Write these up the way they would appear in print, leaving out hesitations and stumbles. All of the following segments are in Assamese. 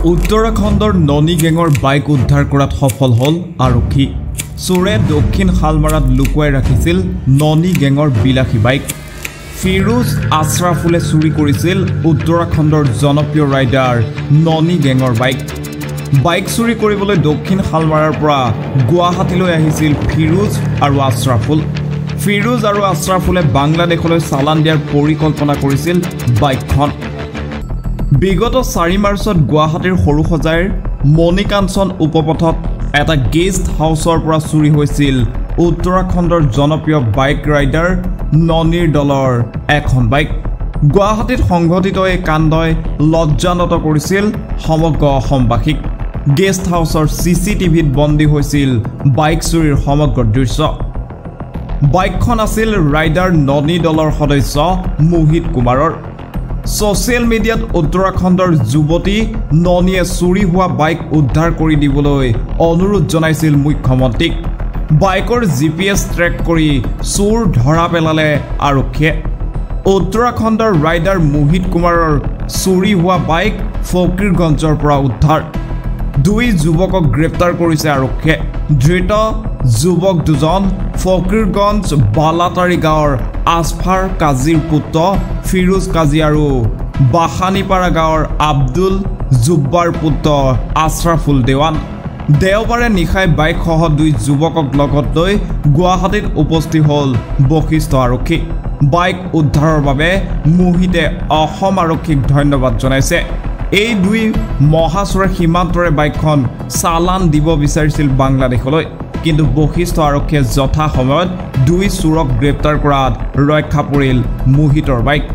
উত্তৰাখণ্ডৰ ননী গেঙৰ বাইক উদ্ধাৰ কৰাত সফল হ'ল আৰক্ষী। চোৰে দক্ষিণ শালমাৰাত লুকুৱাই ৰাখিছিল ননী গেঙৰ বিলাসী বাইক। ফিৰোজ আশ্ৰাফুলে চুৰি কৰিছিল উত্তৰাখণ্ডৰ জনপ্ৰিয় ৰাইডাৰ ননী গেঙৰ বাইক। বাইক চুৰি কৰিবলৈ দক্ষিণ শালমাৰাৰ পৰা গুৱাহাটীলৈ আহিছিল ফিৰোজ আৰু আশ্ৰাফুল। ফিৰোজ আৰু আশ্ৰাফুলে বাংলাদেশলৈ চালান দিয়াৰ পৰিকল্পনা কৰিছিল বাইকখন। বিগত 4 মাৰ্চত গুৱাহাটীৰ সৰুসজাইৰ মণিকাঞ্চন উপপথত এটা গেষ্ট হাউচৰ পৰা চুৰি হৈছিল উত্তৰাখণ্ডৰ জনপ্ৰিয় বাইক ৰাইডাৰ ননীৰ দলৰ এখন বাইক। গুৱাহাটীত সংঘটিত এই কাণ্ডই লজ্জানত কৰিছিল সমগ্ৰ অসমবাসীক। গেষ্ট হাউচৰ CCTVত বন্দী হৈছিল বাইক চুৰিৰ সমগ্ৰ দৃশ্য। বাইকখন আছিল ৰাইডাৰ ননী দলৰ সদস্য মোহিত কুমাৰৰ। ছ'চিয়েল মিডিয়াত উত্তৰাখণ্ডৰ যুৱতী ননীয়ে চুৰি হোৱা বাইক উদ্ধাৰ কৰি দিবলৈ অনুৰোধ জনাইছিল মুখ্যমন্ত্ৰীক। বাইকৰ GPS ট্ৰেক কৰি চোৰ ধৰা পেলালে আৰক্ষীয়ে। উত্তৰাখণ্ডৰ ৰাইডাৰ মোহিত কুমাৰৰ চুৰি হোৱা বাইক ফকীৰগঞ্জৰ পৰা উদ্ধাৰ। 2 যুৱকক গ্ৰেপ্তাৰ কৰিছে আৰক্ষীয়ে। ধৃত যুৱক দুজন ফকীৰগঞ্জ বালাতাৰী গাঁৱৰ আছফাৰ কাজীৰ পুত্ৰ ফিৰোজ কাজী আৰু বাসানীপাৰা গাঁৱৰ আব্দুল জুব্বাৰ পুত্ৰ আশ্ৰাফুল দেৱান। দেওবাৰে নিশাই বাইকসহ 2 যুৱকক লগত লৈ গুৱাহাটীত উপস্থিত হ'ল বশিষ্ঠ আৰক্ষী। বাইক উদ্ধাৰৰ বাবে মোহিতে অসম আৰক্ষীক ধন্যবাদ জনাইছে। এই 2 মহাচোৰে সীমান্তৰে বাইকখন চালান দিব বিচাৰিছিল বাংলাদেশলৈ, কিন্তু বশিষ্ঠ আৰক্ষীয়ে যথা সময়ত 2 চোৰক গ্ৰেপ্তাৰ কৰাত ৰক্ষা পৰিল মোহিতৰ বাইক।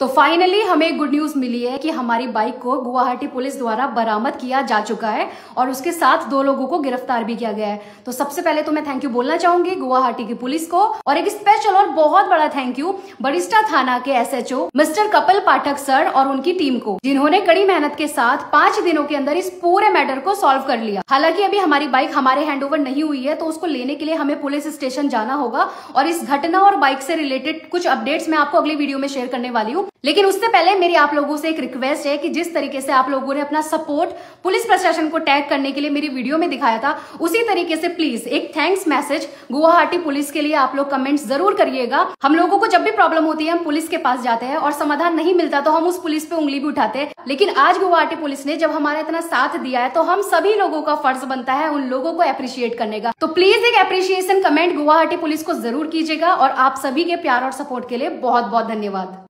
तो फाइनली हमें गुड न्यूज मिली है कि हमारी बाइक को गुवाहाटी पुलिस द्वारा बरामद किया जा चुका है और उसके साथ 2 लोगों को गिरफ्तार भी किया गया है। तो सबसे पहले तो मैं थैंक यू बोलना चाहूंगी गुवाहाटी की पुलिस को, और एक स्पेशल और बहुत बड़ा थैंक यू बरिस्टा थाना के SHO मिस्टर कपिल पाठक सर और उनकी टीम को, जिन्होंने कड़ी मेहनत के साथ 5 दिनों के अंदर इस पूरे मैटर को सॉल्व कर लिया। हालांकि अभी हमारी बाइक हमारे हैंडओवर नहीं हुई है, तो उसको लेने के लिए हमें पुलिस स्टेशन जाना होगा और इस घटना और बाइक से रिलेटेड कुछ अपडेट्स मैं आपको अगली वीडियो में शेयर करने वाली हूँ। लेकिन उससे पहले मेरी आप लोगों से एक रिक्वेस्ट है कि जिस तरीके से आप लोगों ने अपना सपोर्ट पुलिस प्रशासन को टैग करने के लिए मेरी वीडियो में दिखाया था, उसी तरीके से प्लीज एक थैंक्स मैसेज गुवाहाटी पुलिस के लिए आप लोग कमेंट्स जरूर करिएगा। हम लोगों को जब भी प्रॉब्लम होती है हम पुलिस के पास जाते हैं और समाधान नहीं मिलता तो हम उस पुलिस पे उंगली भी उठाते हैं, लेकिन आज गुवाहाटी पुलिस ने जब हमारा इतना साथ दिया है तो हम सभी लोगों का फर्ज बनता है उन लोगों को अप्रिशिएट करने का। तो प्लीज एक अप्रिशिएशन कमेंट गुवाहाटी पुलिस को जरूर कीजिएगा, और आप सभी के प्यार और सपोर्ट के लिए बहुत बहुत धन्यवाद।